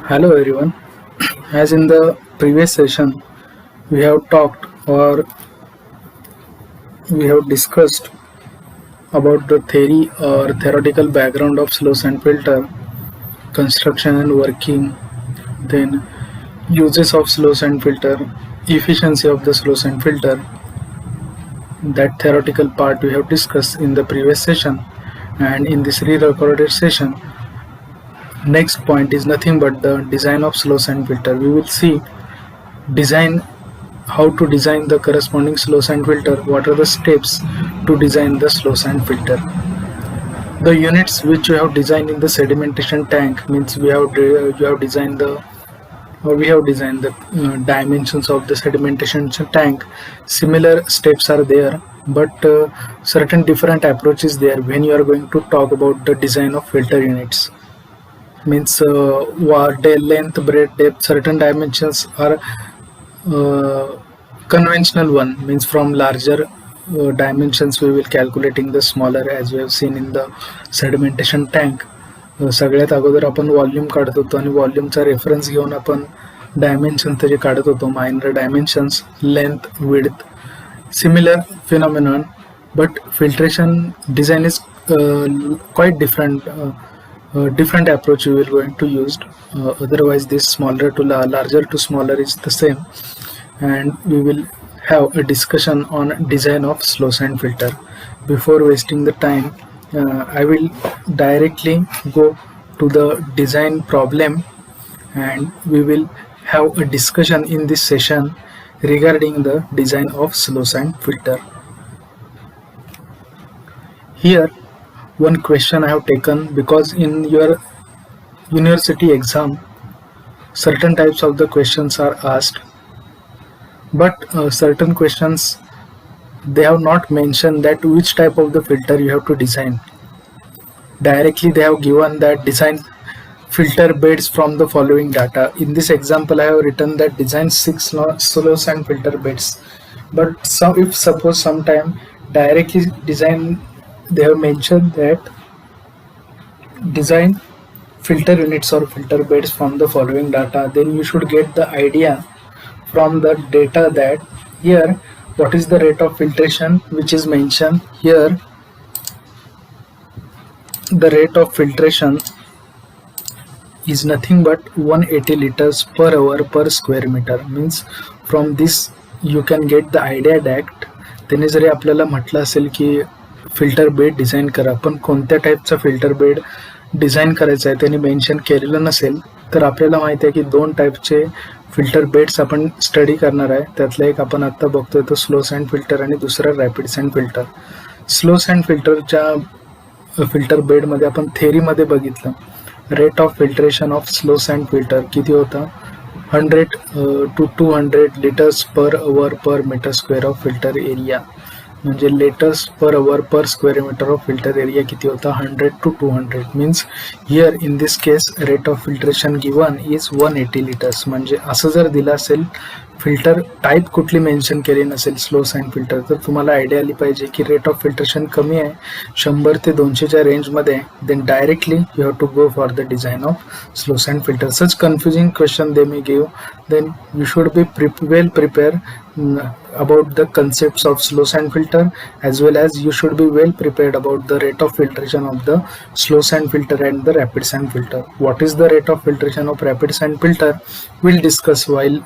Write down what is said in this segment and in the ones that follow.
Hello everyone. As in the previous session, we have talked or we have discussed about the theory or theoretical background of slow sand filter, construction and working, then uses of slow sand filter, efficiency of the slow sand filter. That theoretical part we have discussed in the previous session, and in this re-recorded session, next point is nothing but the design of slow sand filter. We will see design how to design the corresponding slow sand filter, what are the steps to design the slow sand filter. The units which we have designed in the sedimentation tank means we have designed the dimensions of the sedimentation tank. Similar steps are there, but certain different approaches there when you are going to talk about the design of filter units. Means length, breadth, depth, certain dimensions are conventional one, means from larger dimensions we will calculating the smaller, as we have seen in the sedimentation tank. सगळ्यात अगोदर आपण volume काढत होतो आणि वॉल्यूमचा reference घेऊन आपण dimension त्याचे काढत होतो, minor dimensions, length, width. Similar phenomenon, but filtration design is quite different approach we will going to use. Otherwise this smaller to larger to smaller is the same, and we will have a discussion on design of slow sand filter. Before wasting the time, I will directly go to the design problem, and we will have a discussion in this session regarding the design of slow sand filter. Here one question I have taken, because in your university exam certain types of the questions are asked, but certain questions they have not mentioned that which type of the filter you have to design. Directly they have given that design filter beds from the following data. In this example I have written that design 6 slow sand filter beds, but if suppose sometime directly design, they have mentioned that design filter units or filter beds from the following data, then you should get the idea from the data that here what is the rate of filtration which is mentioned here. The rate of filtration is nothing but 180 liters per hour per square meter. Means from this you can get the idea that त्याने जरी आपल्याला म्हटलं असेल की filter bed design करा, पण कोणत्या टाईपचा filter bed design करायचा आहे त्यांनी मेन्शन केलेलं नसेल, तर आपल्याला माहिती आहे की दोन टाईपचे फिल्टर बेड्स आपण स्टडी करणार आहे. त्यातलं एक आपण आता बघतोय तो स्लो सँड फिल्टर आणि दुसरा rapid sand filter. Slow sand फिल्टरच्या फिल्टर बेडमध्ये आपण थेअरीमध्ये बघितलं rate of filtration of slow sand filter किती होता, 100 to 200 litres per hour per metre square of filter area. म्हणजे litres per hour per square metre of filter area किती होता, 100 to 200. Means here in this case rate of filtration given is 180 litres. म्हणजे असं जर दिलं असेल, filter type कुठली mention केली नसेल स्लो सँड फिल्टर, तर तुम्हाला आयडिया आली पाहिजे की रेट ऑफ फिल्ट्रेशन कमी आहे 100 ते 200च्या रेंजमध्ये, then directly you have to go for the design of slow sand filter. Such confusing question they may give, then you should be well prepared about the concepts of slow sand filter, as well as you should be well prepared about the rate of filtration of the slow sand filter and the rapid sand filter. What is the rate of filtration of rapid sand filter we'll discuss while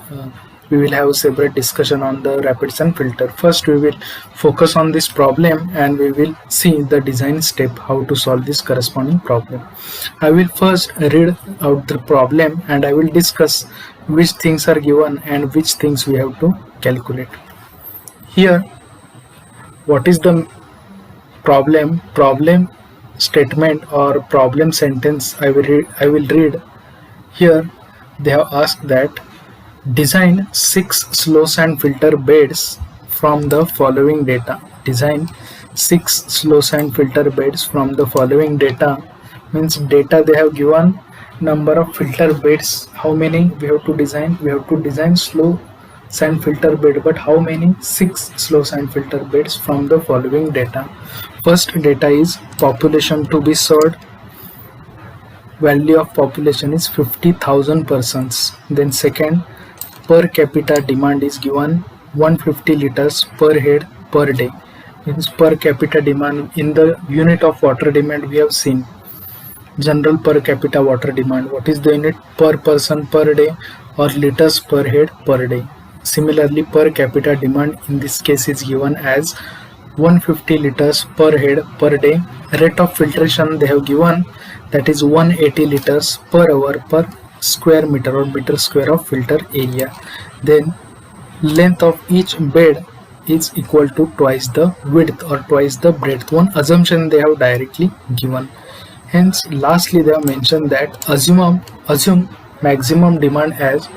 we will have a separate discussion on the rapid sand filter. First we will focus on this problem and we will see the design step how to solve this corresponding problem. I will first read out the problem and I will discuss which things are given and which things we have to calculate. Here what is the problem statement or problem sentence I will read. Here they have asked that design 6 slow sand filter beds from the following data. Design 6 slow sand filter beds from the following data. Means data they have given number of filter beds, how many we have to design. We have to design slow sand filter bed, but how many? 6 slow sand filter beds from the following data. First data is population to be served. value of population is 50,000 persons. Then second, per capita demand is given 150 liters per head per day. Means per capita demand in the unit of water demand we have seen. General per capita water demand, what is the unit? Per person per day or liters per head per day. Similarly, per capita demand in this case is given as 150 liters per head per day. Rate of filtration they have given, that is 180 liters per hour per square meter or meter square of filter area. Then length of each bed is equal to twice the width or twice the breadth. One assumption they have directly given. Hence, lastly, they have mentioned that assume maximum demand as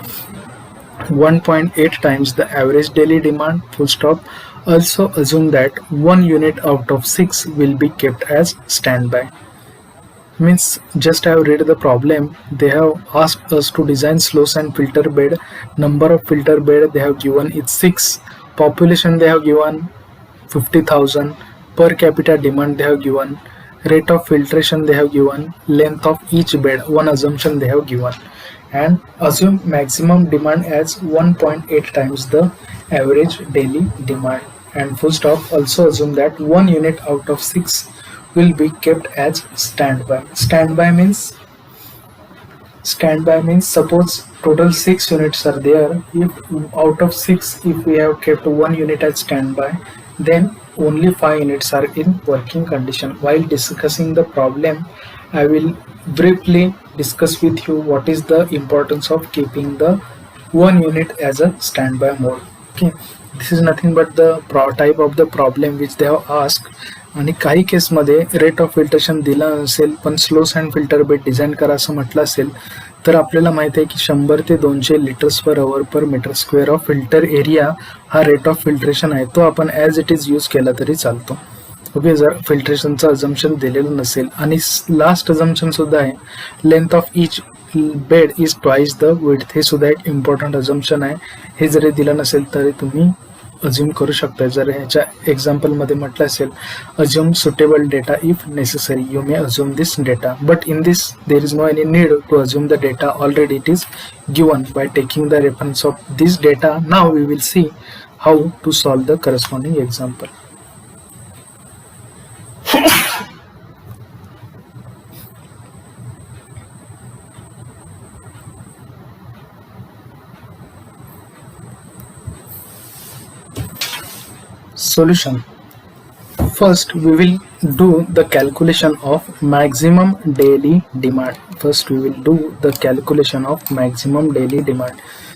1.8 times the average daily demand, full stop. Also assume that 1 unit out of 6 will be kept as standby. Means just I have read the problem. They have asked us to design sluice and filter bed. Number of filter bed they have given is 6. Population they have given 50,000. Per capita demand they have given. Rate of filtration they have given. Length of each bed, one assumption they have given. And assume maximum demand as 1.8 times the average daily demand. And full stop. Also assume that 1 unit out of 6 will be kept as standby. Standby means suppose total 6 units are there. If out of 6, if we have kept 1 unit as standby, then only 5 units are in working condition. While discussing the problem, I will briefly discuss with you what is the importance of keeping the 1 unit as a standby mode. Okay, this is nothing but the type of the problem which they have asked. आणि काही केसमध्ये rate of filtration दिला नसेल पण स्लोस and filter bed design करा असं म्हटलं असेल तर आपल्याला माहिती आहे की 100 ते 200 litres per hour per metre square of filter area हा रेट ऑफ फिल्ट्रेशन आहे, तो आपण ॲज इट इज यूज केला तरी चालतो. ओके, जर फिल्ट्रेशनचं अजम्पशन दिलेलं नसेल. आणि लास्ट अजम्पशन सुद्धा आहे, length of each bed is twice the width, हे सुद्धा एक इम्पॉर्टंट अजम्पशन आहे. हे जरी दिलं नसेल तरी तुम्ही अज्युम करू शकता. जर ह्याच्या एक्झाम्पलमध्ये म्हटलं असेल assume suitable data if necessary, you may assume this data, but in this there is no any need to assume the data, already it is given by taking the reference of this data. Now we will see how to solve the corresponding example. Solution. First we will do the calculation of maximum daily demand.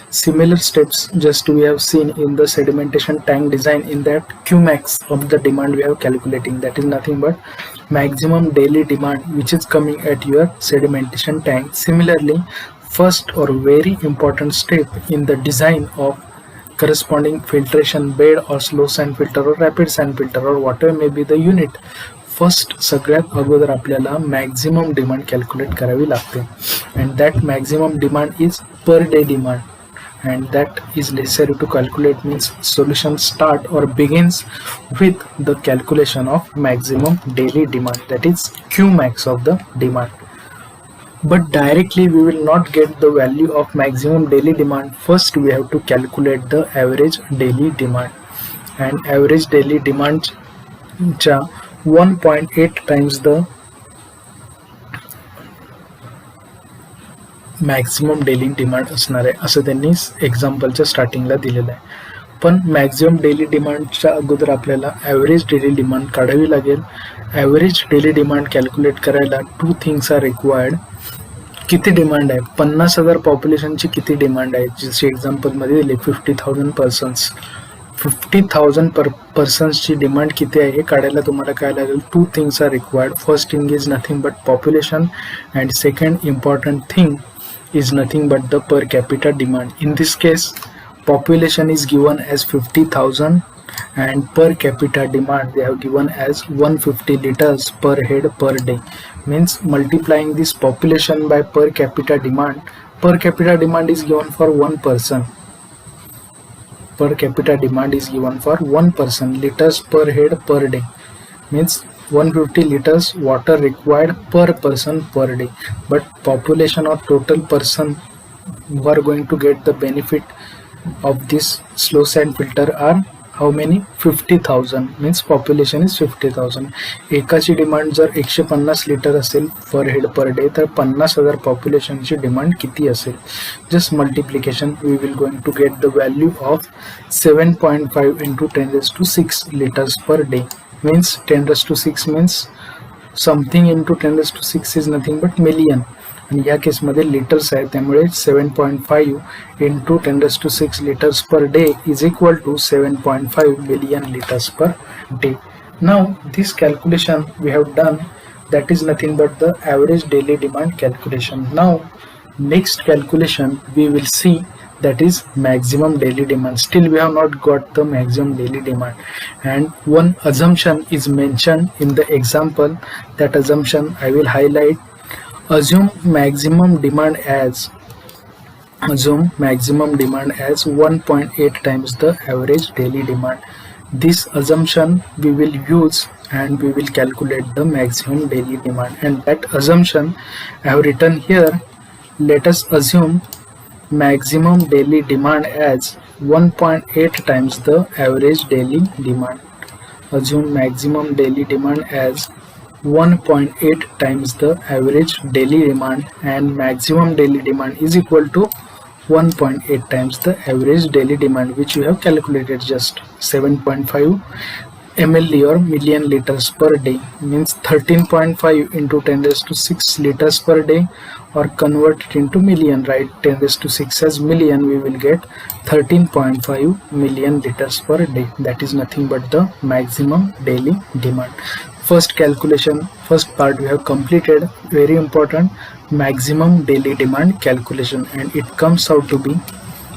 Similar steps just we have seen in the sedimentation tank design. In that Qmax of the demand we are calculating, that is nothing but maximum daily demand which is coming at your sedimentation tank. Similarly, first or very important step in the design of corresponding filtration bed or slow sand filter or rapid sand filter or whatever may be the unit, first सगळ्यात अगोदर आपल्याला maximum demand calculate करावी लागते. And that maximum demand is per day demand, and that is necessary to calculate. Means solution start or begins with the calculation of maximum daily demand, that is Qmax of the demand. But directly we will not get the value of maximum daily demand. First we have to calculate the average daily demand, and average daily demand च्या 1.8 times the maximum daily demand असणार आहे असं त्यांनी एक्झाम्पलच्या स्टार्टिंगला दिलेलं आहे. पण maximum daily डिमांडच्या अगोदर आपल्याला ॲव्हरेज डेली डिमांड काढावी लागेल. ॲव्हरेज डेली डिमांड कॅल्क्युलेट करायला 2 थिंग्स आर रिक्वायर्ड. किती डिमांड आहे, 50,000 पॉप्युलेशनची किती डिमांड आहे, जसे एक्झाम्पलमध्ये दिले 50,000 पर्सन्स. 50,000 पर्सन्सची डिमांड किती आहे हे काढायला तुम्हाला काय लागेल, 2 things are required. First thing is nothing but population, and second important thing is nothing but the per capita demand. In this case, population is given as 50,000 and per capita demand they have given as 150 liters per head per day. Means multiplying this population by per capita demand is given for 1 person. Per capita demand is given for 1 person, liters per head per day. Means 150 liters water required per person per day, but population or total person who are going to get the benefit of this slow sand filter are how many? 50,000. means population is 50,000. एकाची demand जर 150 litre असेल पर head per day, तर 50,000 पॉप्युलेशनची demand किती असेल? Just multiplication, we will going to get the value of 7.5 into 10⁶ liters per day. means 10⁶ means something into 10⁶ is nothing but million, आणि या केसमध्ये लिटर्स आहे, त्यामुळे 7.5 into 10⁶ liters per day is equal to 7.5 million liters per day. Now this calculation we have done, that is nothing but the average daily demand calculation. Now next calculation we will see, that is maximum daily demand. Still we have not got the maximum daily demand, and one assumption is mentioned in the example. That assumption I will highlight. Assume maximum demand as 1.8 times the average daily demand. This assumption we will use and we will calculate the maximum daily demand, and that assumption I have written here. Let us assume maximum daily demand as 1.8 times the average daily demand. Assume maximum daily demand as 1.8 times the average daily demand, and maximum daily demand is equal to 1.8 times the average daily demand, which we have calculated just 7.5 ml or million liters per day. means 13.5 into 10⁶ liters per day, or convert it into million, right? 10⁶ as million, we will get 13.5 million liters per day. That is nothing but the maximum daily demand. First calculation, first part we have completed. Very important, maximum daily demand calculation, and it comes out to be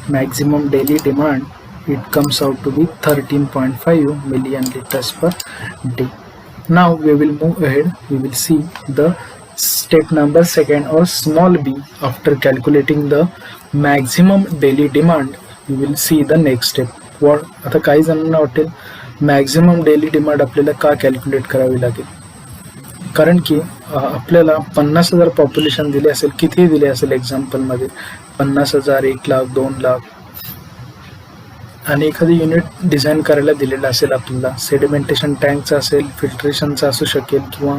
maximum daily demand, it comes out to be 13.5 million liters per day. Now we will move ahead, we will see the step number second, or small b. After calculating the maximum daily demand, we will see the next step. What आता काही जणांना वाटेल maximum daily demand आपल्याला का calculate करावी लागेल? कारण की आपल्याला 50,000 पॉप्युलेशन दिले असेल, किती दिले असेल एक्झाम्पल मध्ये? 50,000, 1,00,000, 2,00,000, आणि एखादी युनिट डिझाईन करायला दिलेला असेल आपल्याला. सेडिमेंटेशन टँकचा असेल, फिल्ट्रेशनचा असू शकेल, किंवा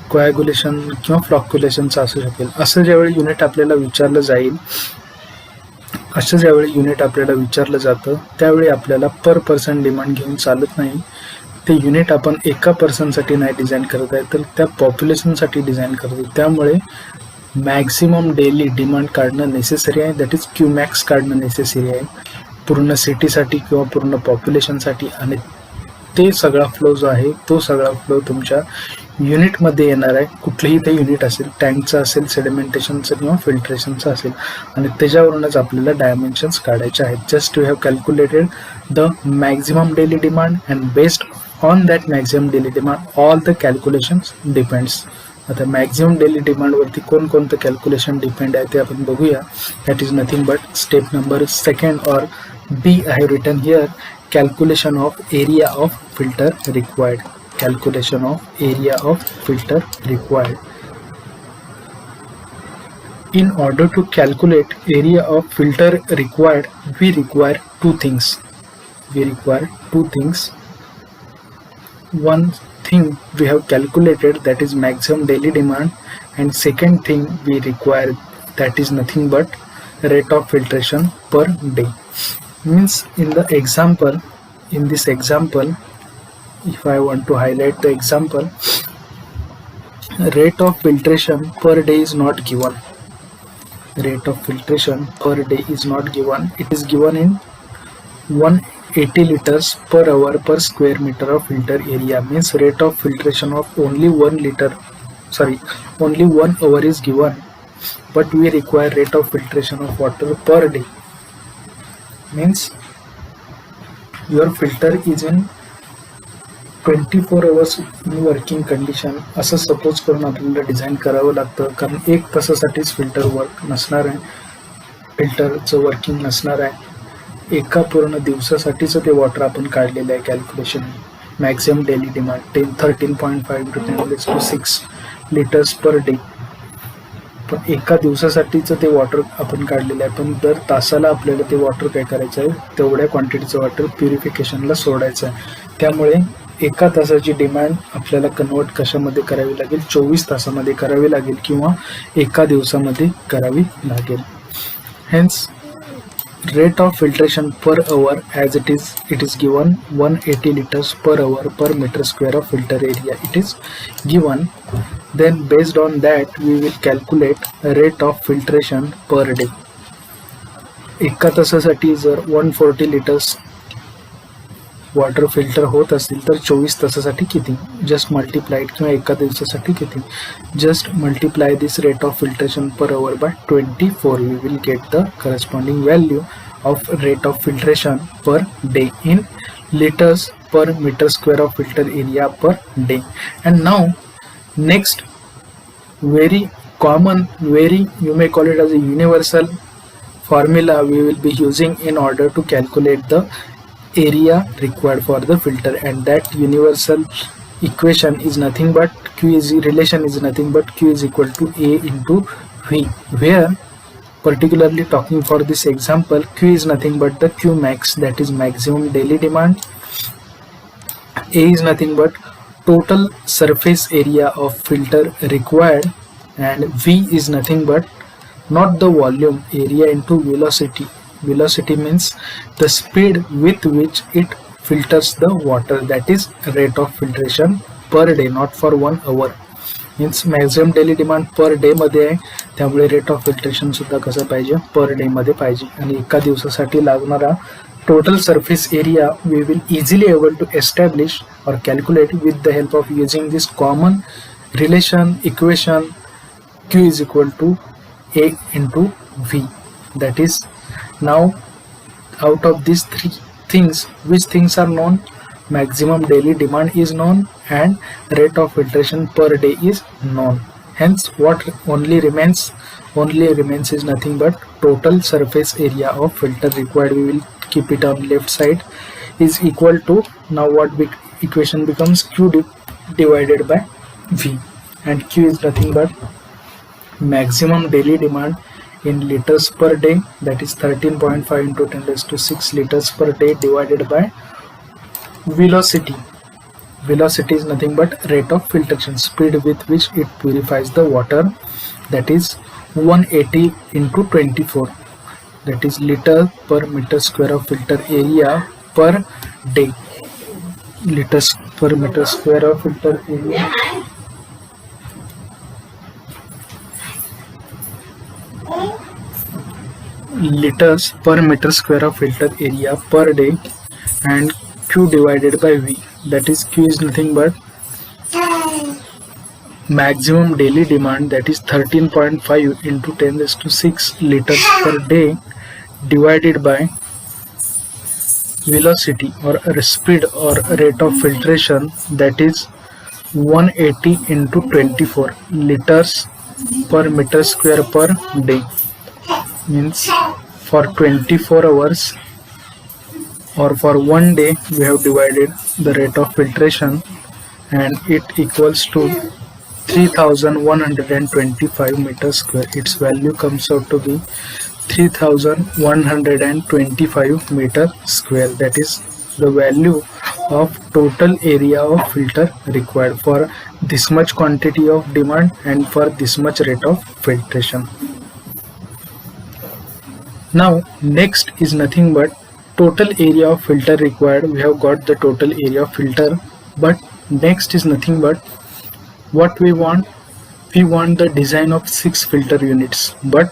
कोॲग्युलेशन किंवा फ्लॉक्युलेशनचा असू शकेल. असं ज्यावेळी युनिट आपल्याला विचारलं जाईल, असं ज्यावेळी युनिट आपल्याला विचारलं जातं, त्यावेळी आपल्याला पर पर्सन डिमांड घेऊन चालत नाही. ते युनिट आपण एका पर्सनसाठी नाही डिझाईन करत आहे, तर त्या पॉप्युलेशनसाठी डिझाईन करतो. त्यामुळे मॅक्सिमम डेली डिमांड काढणं नेसेसरी आहे, दॅट इज क्यूमॅक्स काढणं नेसेसरी आहे पूर्ण सिटीसाठी किंवा पूर्ण पॉप्युलेशनसाठी. आणि ते सगळा फ्लो जो आहे, तो सगळा फ्लो तुमच्या युनिटमध्ये येणार आहे. कुठलंही ते युनिट असेल, टँकचं असेल, सेडिमेंटेशनचं किंवा फिल्ट्रेशनचं असेल, आणि त्याच्यावरूनच आपल्याला डायमेन्शन्स काढायचे आहेत. Just we have calculated the maximum daily demand, and based on that maximum daily demand all the calculations depends. आता मॅक्झिमम डेली डिमांडवरती कोणकोणतं कॅल्क्युलेशन डिपेंड आहे ते आपण बघूया. That is nothing but step number second, और B I have written here, calculation of area of filter required. Calculation of area of filter required. In order to calculate area of filter required, we require two things. One thing we have calculated, that is maximum daily demand, and second thing we require, that is nothing but rate of filtration per day. Means in this example, if I want to highlight the example, rate of filtration per day is not given. Rate of filtration per day is not given. It is given in 180 liters per hour per square meter of filter area. Means rate of filtration of only 1 hour is given, but we require rate of filtration of water per day. Means your filter is in 24 hours in working condition, असं suppose करून आपल्याला design करावं लागतं. कारण 1 तासासाठीच filter work नसणार आहे, फिल्टरचं working नसणार आहे. एका पूर्ण दिवसासाठीचं ते वॉटर आपण काढलेलं आहे calculation. maximum daily demand 13.5 to 10 raised to 6 liters per day. पण एका दिवसासाठीचं ते वॉटर आपण काढलेलं आहे, पण दर तासाला आपल्याला ते वॉटर काय करायचं आहे, तेवढ्या क्वांटिटीचं वॉटर प्युरिफिकेशनला सोडायचं आहे. त्यामुळे एका तासाची डिमांड आपल्याला कन्वर्ट कशामध्ये करावी लागेल, 24 तासामध्ये करावी लागेल किंवा एका दिवसामध्ये करावी लागेल. Hence rate of filtration per hour as it is given 180 liters per hour per meter square of filter area it is given. Then based on that we will calculate rate of filtration per day. एका तासासाठी जर 140 litres water filter होत असतील तर 24 तासासाठी किती, just multiplied, किंवा एका दिवसासाठी किती, just multiply this rate of filtration per hour by 24. We will get the corresponding value of rate of filtration per day in liters per meter square of filter area per day. And now next very common, very, you may call it as a universal formula we will be using in order to calculate the area required for the filter, and that universal equation is nothing but relation is nothing but Q is equal to A into V, where particularly talking for this example, Q is nothing but the Q max, that is maximum daily demand. A is nothing but total surface area of filter required, and V is nothing but not the volume, area into velocity. Velocity means the speed with which it filters the water, that is rate of filtration per day, not for 1 hour. Means maximum daily demand per day मध्ये आहे, त्यामुळे rate of filtration सुद्धा कसं पाहिजे, per day मध्ये पाहिजे. आणि एका दिवसासाठी लागणारा total surface area we will easily able to establish or calculate with the help of using this common relation equation Q is equal to A into V. That is, now out of these three things, which things are known? Maximum daily demand is known and rate of filtration per day is known. Hence what only remains is nothing but total surface area of filter required. We will keep it on left side is equal to, now what equation becomes, Q divided by V, and Q is nothing but maximum daily demand in liters per day, that is 13.5 into 10 raised to 6 liters per day, divided by velocity. Velocity is nothing but rate of filtration, speed with which it purifies the water, that is 180 into 24, that is liter per meter square of filter area per day. Liters per meter square of filter area liters per meter square of filter area per day, and Q divided by V, that is Q is nothing but maximum daily demand, that is 13.5 into 10 raised to 6 liters per day, divided by velocity or speed or rate of filtration, that is 180 into 24 liters per meter square per day. Means for 24 hours or for 1 day we have divided the rate of filtration, and it equals to 3125 meters square. Its value comes out to be 3125 meter square. That is the value of total area of filter required for this much quantity of demand and for this much rate of filtration. Now next is nothing but total area of filter required. We have got the total area of filter, but next is nothing but what we want. We want the design of 6 filter units, but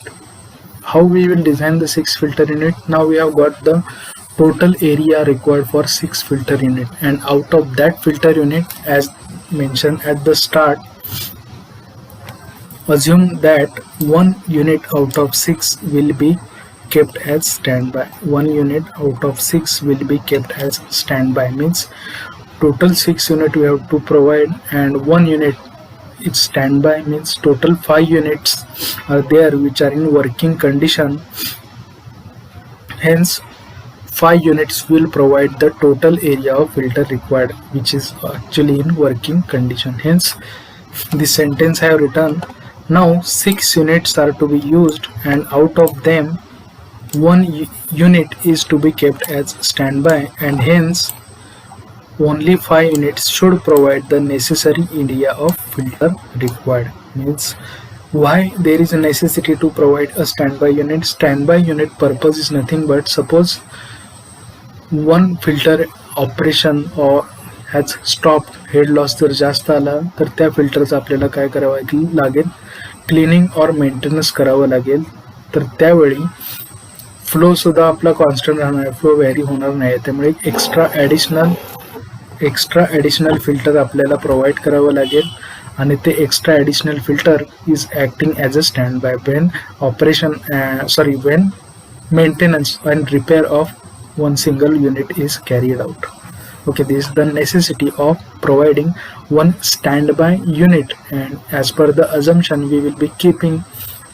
how we will design the 6 filter unit? Now we have got the total area required for 6 filter unit, and out of that filter unit, as mentioned at the start, assume that 1 unit out of 6 will be kept as standby. 1 unit out of 6 will be kept as standby, means total 6 unit we have to provide, and 1 unit it's standby, means total 5 units are there which are in working condition. Hence 5 units will provide the total area of filter required, which is actually in working condition. Hence, the sentence I have written, now 6 units are to be used, and out of them 1 unit is to be kept as standby, and hence only 5 units should provide the necessary area of filter required. Means why there is a necessity to provide a standby unit. Standby unit purpose is nothing but, suppose one filter operation or has stopped, head loss जर जास्त आला तर त्या फिल्टरचं आपल्याला काय करावं लागेल, cleaning और मेंटेनन्स करावं लागेल. तर त्यावेळी फ्लो सुद्धा आपला कॉन्स्टंट राहणार आहे, फ्लो व्हॅरी होणार नाही. त्यामुळे एक्स्ट्रा ॲडिशनल फिल्टर आपल्याला प्रोव्हाइड करावं लागेल, आणि ते extra additional filter is acting as a stand by when when maintenance and repair of one single unit is carried out. Okay, this is the necessity of providing one standby unit, and as per the assumption we will be keeping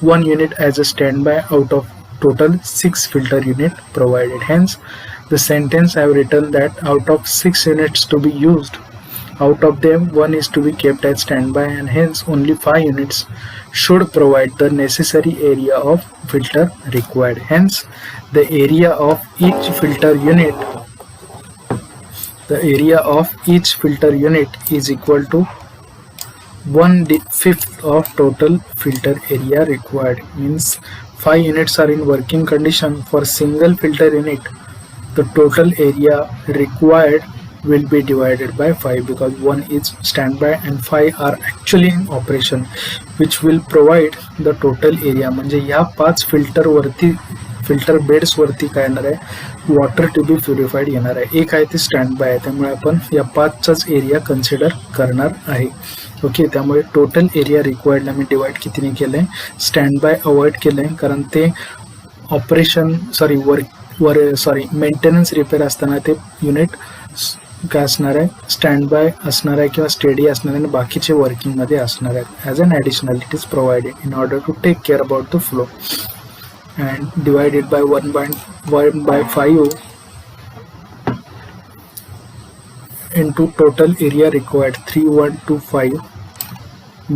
1 unit as a standby out of total 6 filter unit provided. Hence the sentence I have written that out of 6 units to be used, out of them 1 is to be kept as standby, and hence only 5 units should provide the necessary area of filter required. Hence the area of each filter unit is equal to 1/5 of total filter area required. Means 5 units are in working condition. For single filter unit, the total area required will be divided by 5, because 1 is standby and 5 are actually in operation, which will provide the total area. म्हणजे या 5 filter beds वरती काय येणार आहे, water to be purified येणार आहे. एक आहे ते स्टँडबाय आहे, त्यामुळे आपण या 5चाच एरिया कन्सिडर करणार आहे. ओके, त्यामुळे टोटल एरिया रिक्वायर्डला मी डिवाइड कितीने केलं आहे, स्टँडबाय अवॉइड केलं आहे, कारण ते ऑपरेशन मेंटेनन्स रिपेअर असताना ते युनिट काय असणार आहे, स्टँडबाय असणार आहे किंवा स्टेडी असणार आहे, आणि बाकीचे वर्किंगमध्ये असणार आहेत. As an additional it is provided in order to take care about the flow. And divided by 1/5 into total area required 3125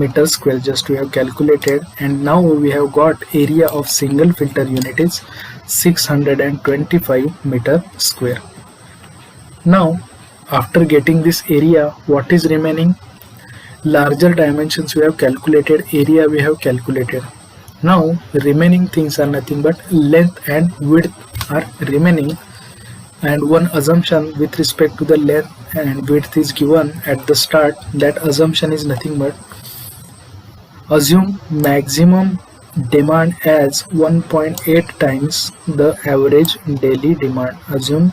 meter square, just we have calculated, and now we have got area of single filter unit is 625 meter square. Now after getting this area, what is remaining? Larger dimensions we have calculated, area we have calculated. Now remaining things are nothing but length and width are remaining, and one assumption with respect to the length and width is given at the start. That assumption is nothing but assume maximum demand as 1.8 times the average daily demand. Assume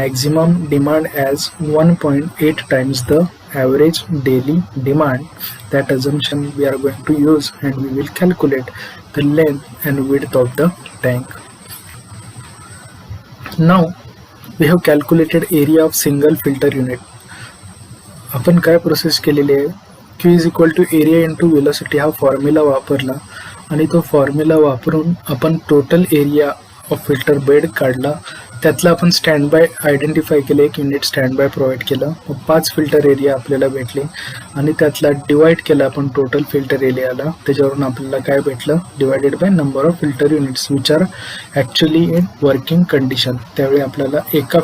maximum demand as 1.8 times the average daily demand. That assumption we are going to use, and we will calculate the length and width of the tank. Now we have calculated area of single filter unit. आपण काय process केलेली आहे, Q is equal to area into velocity हा formula वापरला, आणि तो formula वापरून आपण total area of filter bed काढला. त्यातला आपण स्टँडबाय आयडेंटिफाय केलं, 1 युनिट स्टँडबाय प्रोव्हाइड केलं, मग 5 फिल्टर एरिया आपल्याला भेटले, आणि त्यातला डिवाइड केला आपण टोटल फिल्टर एरियाला. त्याच्यावरून आपल्याला काय भेटलं, divided by number of filter units which are actually in working condition. त्यावेळी आपल्याला एका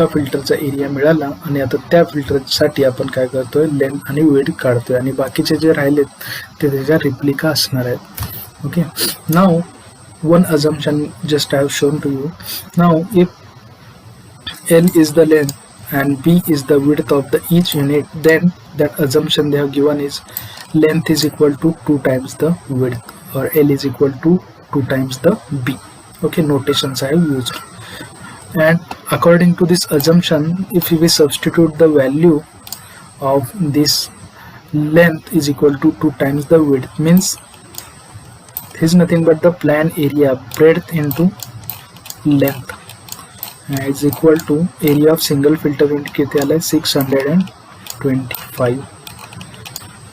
फिल्टरचा एरिया मिळाला, आणि आता त्या फिल्टरसाठी आपण काय करतोय, लेंथ आणि वेट काढतोय, आणि बाकीचे जे राहिलेत ते त्याच्या रिप्लिका असणार आहेत. Okay, now one assumption just I have shown to you. Now if L is the length and B is the width of the each unit, then that assumption they have given is length is equal to 2 times the width, or L is equal to 2 times the B. Okay, notations I have used. And according to this assumption, if we substitute the value of this length is equal to 2 times the width, means is nothing but the plan area breadth into length is equal to area of single filter unit किती आला 625.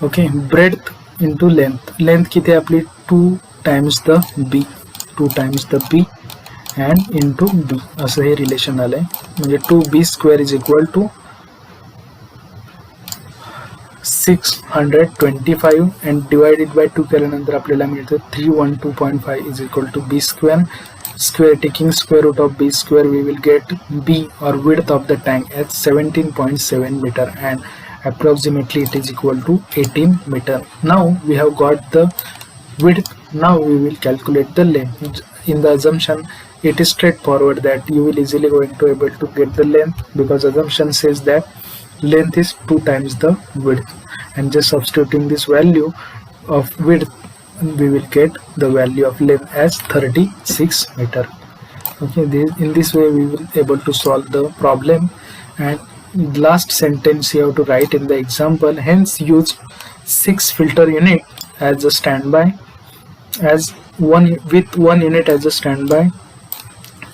okay, breadth into length किती आपली 2 times the B and into b असं हे relation आलंय. म्हणजे 2b² is equal to 625 and divided by 2 केल्यानंतर आपल्याला मिळतं 312.5 is equal to b square. Taking square root of b square, we will get b or width of the tank at 17.7 meter and approximately it is equal to 18 meter. Now we have got the width. Now we will calculate the length. In the assumption, it is straightforward that you will easily going to able to get the length, because assumption says that length is 2 times the width, and just substituting this value of width, we will get the value of length as 36 meter. Okay, in this way we will able to solve the problem. And last sentence you have to write in the example. Hence use 6 filter unit as a standby, as with 1 unit as a standby,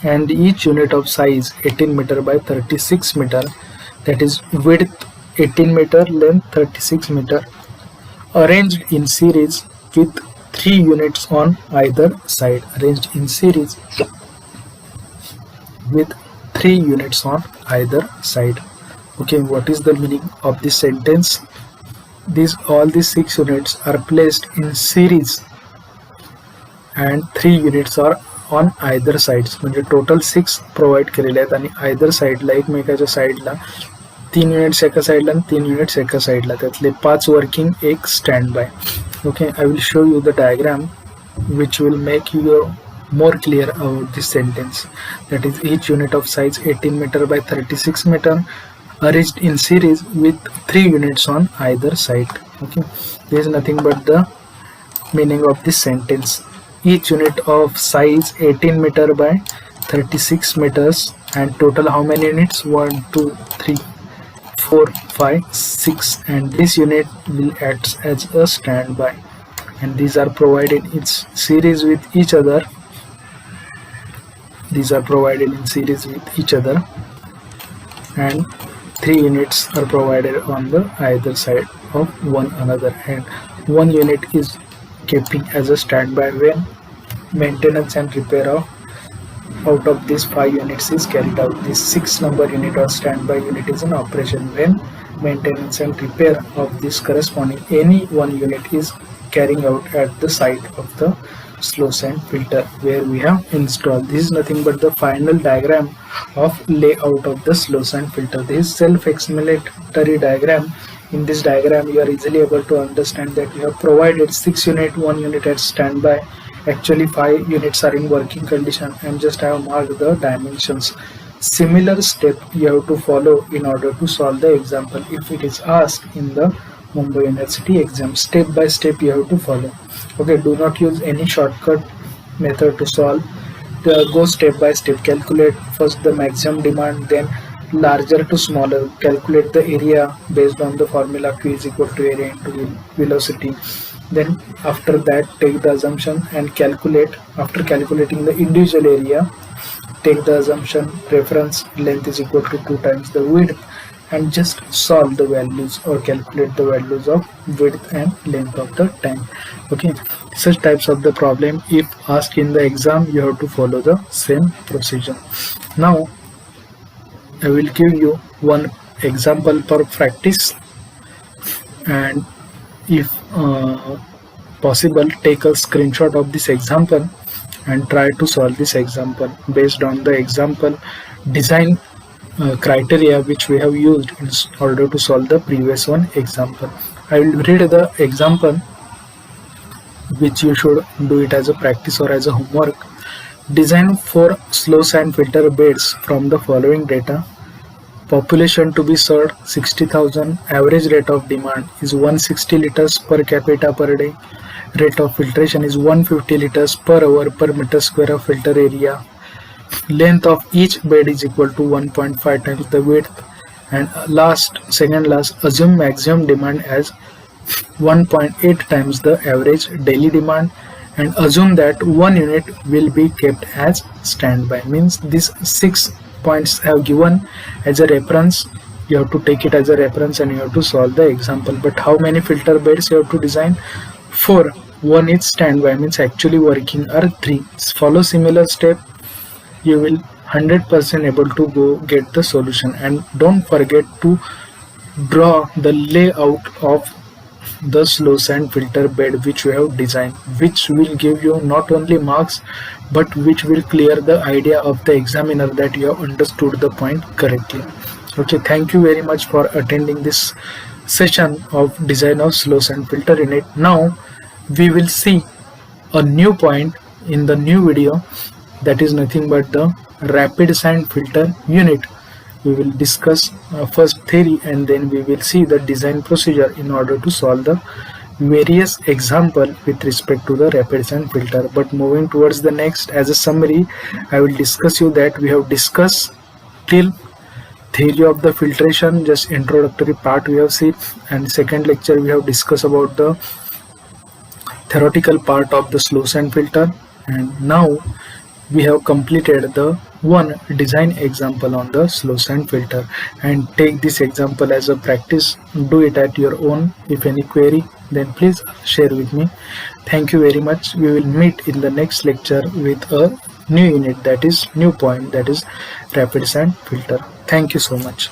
and each unit of size 18 meter by 36 meter, that is width 18 meter, length 36 meter, arranged in series with 3 units on either side. Arranged in series with 3 units on either side. Okay, what is the meaning of this sentence? All these 6 units are placed in series and 3 units are on either sides. म्हणजे total 6 provide केलेले आहेत आणि either साईडला, एकमेकाच्या साईडला 3 units एका साईडला आणि 3 युनिट्स एका साईडला, त्यातले 5 वर्किंग, एक stand by. Okay, I will show you the diagram which will make you more clear about this sentence. That is, each unit of size 18 meter by 36 meter, arranged in series with 3 units on either side. Okay, there is nothing but the meaning of this sentence. Each unit of size 18 meter by 36 meters, and total how many units? 1 2 3 4 5 6, and this unit will act as a standby, and these are provided in series with each other. These are provided in series with each other, and 3 units are provided on the either side of one another, and 1 unit is keeping as a standby when maintenance and repair of out of these 5 units is carried out. This 6 number unit or standby unit is in operation when maintenance and repair of this corresponding any 1 unit is carrying out at the site of the slow sand filter where we have installed. This is nothing but the final diagram of layout of the slow sand filter. This is self-explanatory diagram. In this diagram you are easily able to understand that you have provided 6 unit, 1 unit at standby. Actually 5 units are in working condition, and just I have marked the dimensions. Similar step you have to follow in order to solve the example if it is asked in the Mumbai University exam. Step by step you have to follow. Okay, do not use any shortcut method to solve. Go step by step. Calculate first the maximum demand, then larger to smaller. Calculate the area based on the formula Q is equal to area into velocity. Then after that take the assumption and calculate. After calculating the individual area, take the assumption reference length is equal to 2 times the width, and just solve the values or calculate the values of width and length of the tank. Okay, such types of the problem if asked in the exam, you have to follow the same procedure. Now I will give you one example for practice, and if possible take a screenshot of this example and try to solve this example based on the example design criteria which we have used in order to solve the previous one example. I will read the example which you should do it as a practice or as a homework. Design 4 slow sand filter beds from the following data. Population to be served 60,000. Average rate of demand is 160 liters per capita per day. Rate of filtration is 150 liters per hour per meter square of filter area. Length of each bed is equal to 1.5 times the width. And second last, assume maximum demand as 1.8 times the average daily demand, and assume that 1 unit will be kept as standby. Means these 6 points have given as a reference. You have to take it as a reference and you have to solve the example. But how many filter beds you have to design? 4. 1 is standby, means actually working are 3. Follow similar step you will 100% able to go get the solution. And don't forget to draw the layout of the slow sand filter bed which you have designed, which will give you not only marks but which will clear the idea of the examiner that you have understood the point correctly. Okay, thank you very much for attending this session of design of slow sand filter unit. Now we will see a new point in the new video, that is nothing but the rapid sand filter unit. We will discuss first theory and then we will see the design procedure in order to solve the various example with respect to the rapid sand filter. But moving towards the next, as a summary, I will discuss you that we have discussed till theory of the filtration, just introductory part we have seen, and second lecture we have discussed about the theoretical part of the slow sand filter, and now we have completed the one design example on the slow sand filter. And take this example as a practice, do it at your own. If any query, then please share with me. Thank you very much. We will meet in the next lecture with a new unit, that is new point, that is rapid sand filter. Thank you so much.